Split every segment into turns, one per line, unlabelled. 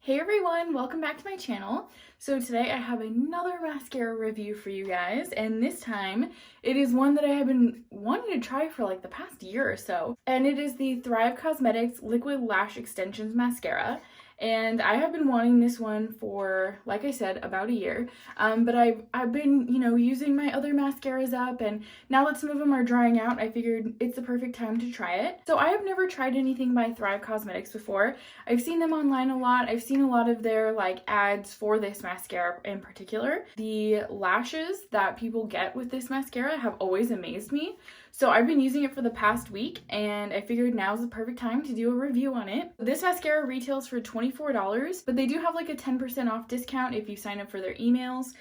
Hey everyone, welcome back to my channel. So today I have another mascara review for you guys, and this time it is one that I have been wanting to try for like the past year or so. And it is the Thrive Causemetics Liquid Lash Extensions Mascara. And I have been wanting this one for, like I said, about a year. But I've been, using my other mascaras up, and now that some of them are drying out, I figured it's the perfect time to try it. So I have never tried anything by Thrive Causemetics before. I've seen them online a lot. I've seen a lot of their ads for this mascara in particular. The lashes that people get with this mascara have always amazed me. So I've been using it for the past week, and I figured now's the perfect time to do a review on it. This mascara retails for $24, but they do have a 10% off discount if you sign up for their emails,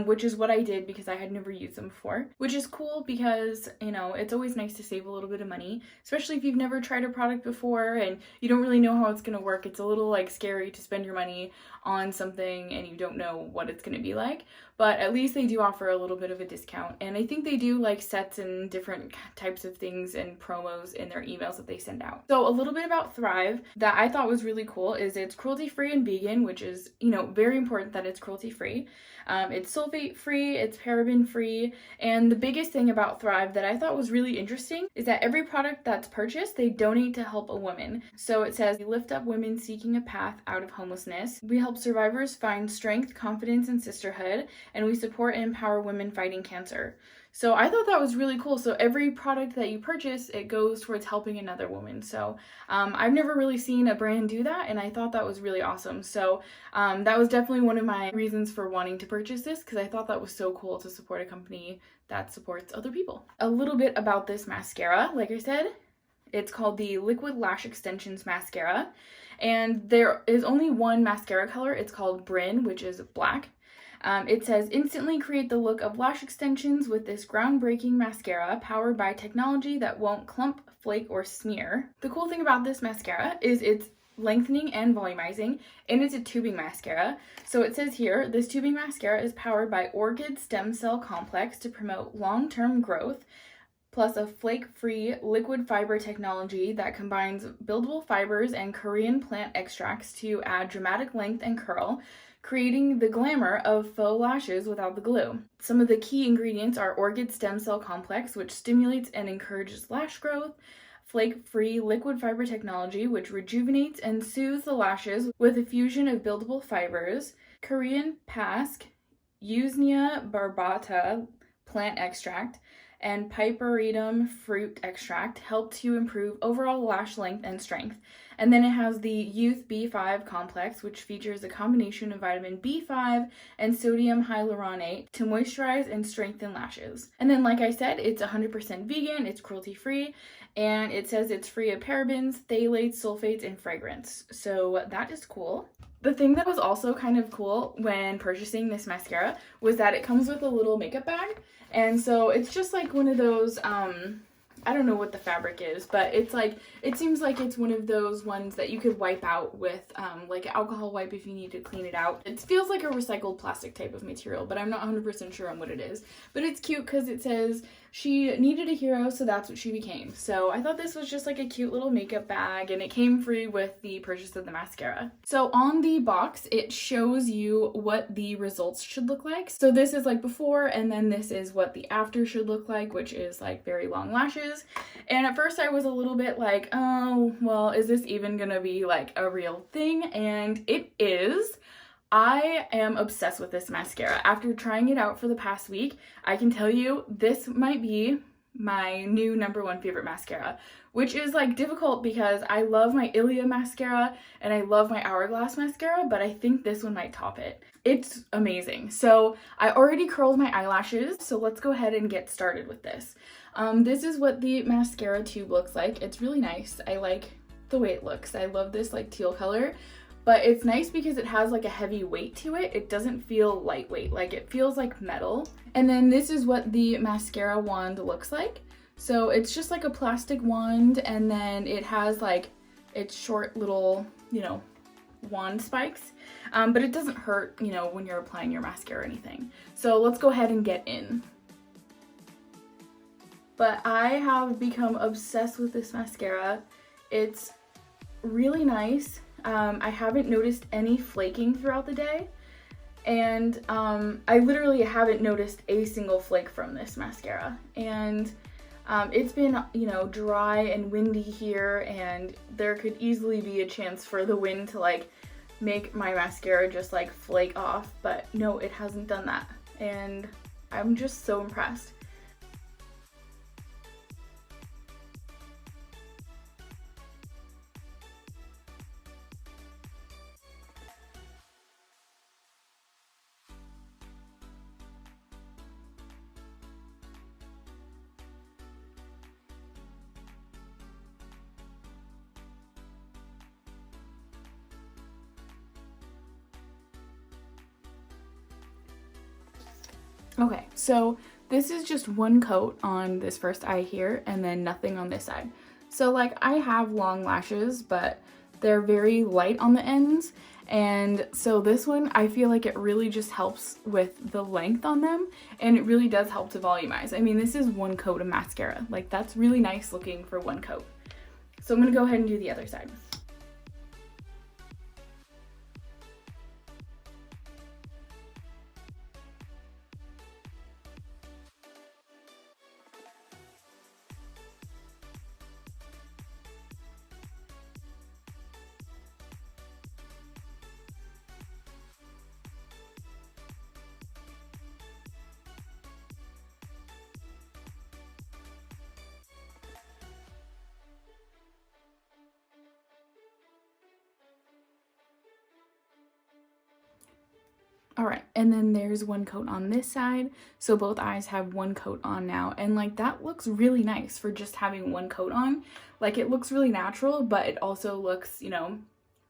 which is what I did because I had never used them before, which is cool because, it's always nice to save a little bit of money, especially if you've never tried a product before and you don't really know how it's going to work. It's a little scary to spend your money on something and you don't know what it's going to be like, but at least they do offer a little bit of a discount. And I think they do sets and different types of things and promos in their emails that they send out. So a little bit about Thrive that I thought was really cool is it's cruelty free and vegan, which is, very important that it's cruelty free. It's sulfate free, it's paraben free, and the biggest thing about Thrive that I thought was really interesting is that every product that's purchased, they donate to help a woman. So it says, we lift up women seeking a path out of homelessness. We help survivors find strength, confidence, and sisterhood, and we support and empower women fighting cancer. So I thought that was really cool. So every product that you purchase, it goes towards helping another woman. So I've never really seen a brand do that, and I thought that was really awesome. So that was definitely one of my reasons for wanting to purchase this, because I thought that was so cool to support a company that supports other people. A little bit about this mascara, like I said, it's called the Liquid Lash Extensions Mascara, and there is only one mascara color. It's called Brynn, which is black. It says, instantly create the look of lash extensions with this groundbreaking mascara powered by technology that won't clump, flake, or smear. The cool thing about this mascara is it's lengthening and volumizing, and it's a tubing mascara. So it says here, this tubing mascara is powered by orchid stem cell complex to promote long-term growth, plus a flake-free liquid fiber technology that combines buildable fibers and Korean plant extracts to add dramatic length and curl, creating the glamour of faux lashes without the glue. Some of the key ingredients are orchid stem cell complex, which stimulates and encourages lash growth, flake-free liquid fiber technology, which rejuvenates and soothes the lashes with a fusion of buildable fibers, Korean pasque, Usnea barbata plant extract, and Piperidum fruit extract help to improve overall lash length and strength. And then it has the Youth B5 complex, which features a combination of vitamin B5 and sodium hyaluronate to moisturize and strengthen lashes. And then, like I said, it's 100% vegan, it's cruelty free, and it says it's free of parabens, phthalates, sulfates, and fragrance. So that is cool. The thing that was also kind of cool when purchasing this mascara was that it comes with a little makeup bag. And so it's just one of those, I don't know what the fabric is, but it's it seems like it's one of those ones that you could wipe out with an alcohol wipe if you need to clean it out. It feels like a recycled plastic type of material, but I'm not 100% sure on what it is. But it's cute because it says she needed a hero, so that's what she became. So I thought this was just a cute little makeup bag, and it came free with the purchase of the mascara. So on the box, it shows you what the results should look like. So this is before, and then this is what the after should look like, which is very long lashes. And at first I was a little bit oh, well, is this even gonna be a real thing? And it is. I am obsessed with this mascara. After trying it out for the past week, I can tell you this might be my new #1 favorite mascara, which is difficult because I love my Ilia mascara and I love my Hourglass mascara, but I think this one might top it. It's amazing. So I already curled my eyelashes, so let's go ahead and get started with this. This is what the mascara tube looks like. It's really nice. I like the way it looks. I love this teal color. But it's nice because it has a heavy weight to it. It doesn't feel lightweight, it feels like metal. And then this is what the mascara wand looks like. So it's just a plastic wand, and then it has its short little, wand spikes. But it doesn't hurt, when you're applying your mascara or anything. So let's go ahead and get in. But I have become obsessed with this mascara. It's really nice. I haven't noticed any flaking throughout the day. And I literally haven't noticed a single flake from this mascara. And it's been, you know, dry and windy here, and there could easily be a chance for the wind to like make my mascara just like flake off, but no, it hasn't done that. And I'm just so impressed. Okay, so this is just one coat on this first eye here and then nothing on this side. So like I have long lashes, but they're very light on the ends. And so this one, I feel like it really just helps with the length on them, and it really does help to volumize. I mean, this is one coat of mascara. Like that's really nice looking for one coat. So I'm gonna go ahead and do the other side. All right, and then there's one coat on this side. So both eyes have one coat on now. And like that looks really nice for just having one coat on. Like it looks really natural, but it also looks, you know,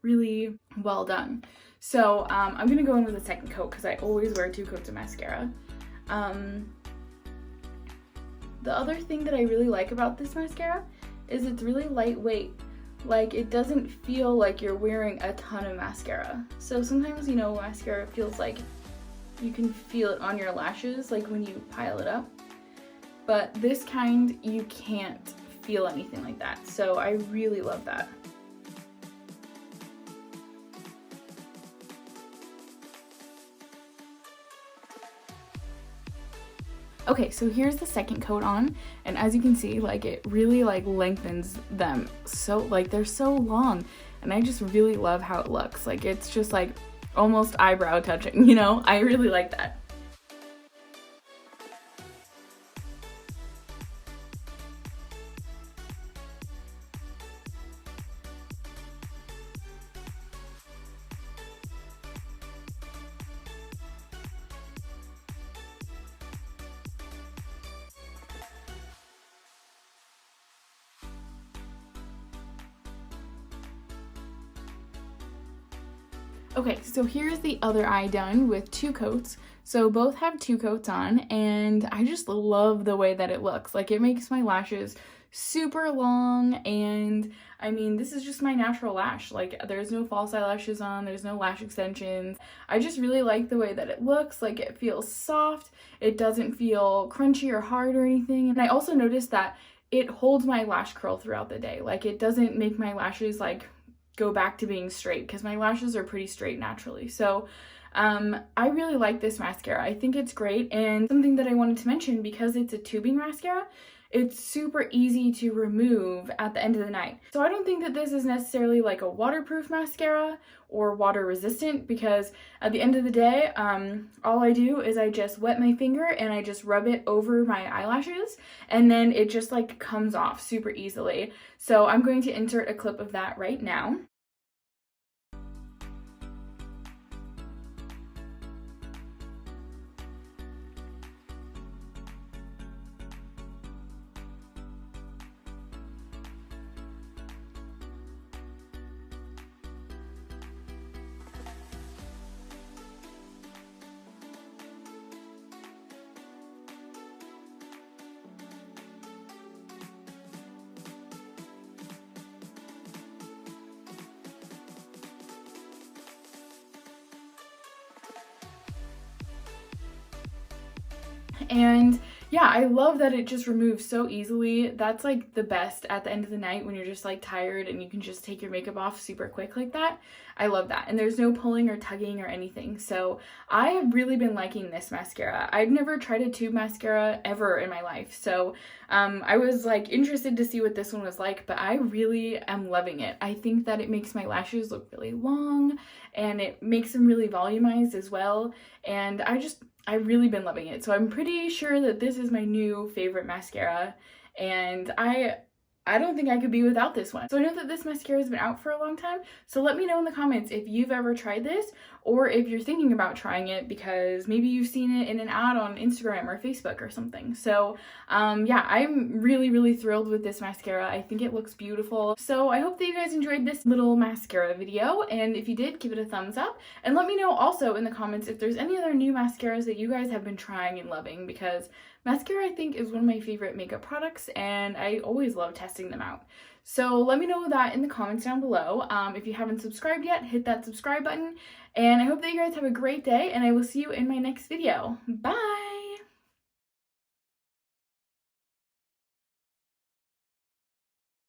really well done. So I'm gonna go in with a second coat because I always wear 2 coats of mascara. The other thing that I really like about this mascara is it's really lightweight. Like it doesn't feel like you're wearing a ton of mascara. So sometimes, you know, mascara feels like you can feel it on your lashes, like when you pile it up. But this kind, you can't feel anything like that. So I really love that. Okay, so here's the second coat on, and as you can see, like it really like lengthens them. So like they're so long, and I just really love how it looks. Like it's just like almost eyebrow touching, you know? I really like that. Okay, so here's the other eye done with 2 coats. So both have 2 coats on, and I just love the way that it looks. Like it makes my lashes super long, and I mean, this is just my natural lash. Like there's no false eyelashes on, there's no lash extensions. I just really like the way that it looks. Like it feels soft, it doesn't feel crunchy or hard or anything. And I also noticed that it holds my lash curl throughout the day. Like it doesn't make my lashes like go back to being straight, because my lashes are pretty straight naturally. So I really like this mascara. I think it's great, and something that I wanted to mention, because it's a tubing mascara, it's super easy to remove at the end of the night. So I don't think that this is necessarily like a waterproof mascara or water resistant, because at the end of the day, all I do is I just wet my finger and I just rub it over my eyelashes, and then it just like comes off super easily. So I'm going to insert a clip of that right now. And Yeah, I love that it just removes so easily. That's like the best at the end of the night when you're just like tired and you can just take your makeup off super quick like that. I love that. And there's no pulling or tugging or anything. So I have really been liking this mascara. I've never tried a tube mascara ever in my life. So I was like interested to see what this one was like, but I really am loving it. I think that it makes my lashes look really long and it makes them really volumized as well. And I've really been loving it. So I'm pretty sure that this is my new favorite mascara, and I don't think I could be without this one. So I know that this mascara has been out for a long time, so let me know in the comments if you've ever tried this or if you're thinking about trying it because maybe you've seen it in an ad on Instagram or Facebook or something. So yeah, I'm really thrilled with this mascara. I think it looks beautiful. So I hope that you guys enjoyed this little mascara video, and if you did, give it a thumbs up, and let me know also in the comments if there's any other new mascaras that you guys have been trying and loving, because mascara I think is one of my favorite makeup products and I always love testing them out. So let me know that in the comments down below. If you haven't subscribed yet, hit that subscribe button, and I hope that you guys have a great day, and I will see you in my next video. Bye!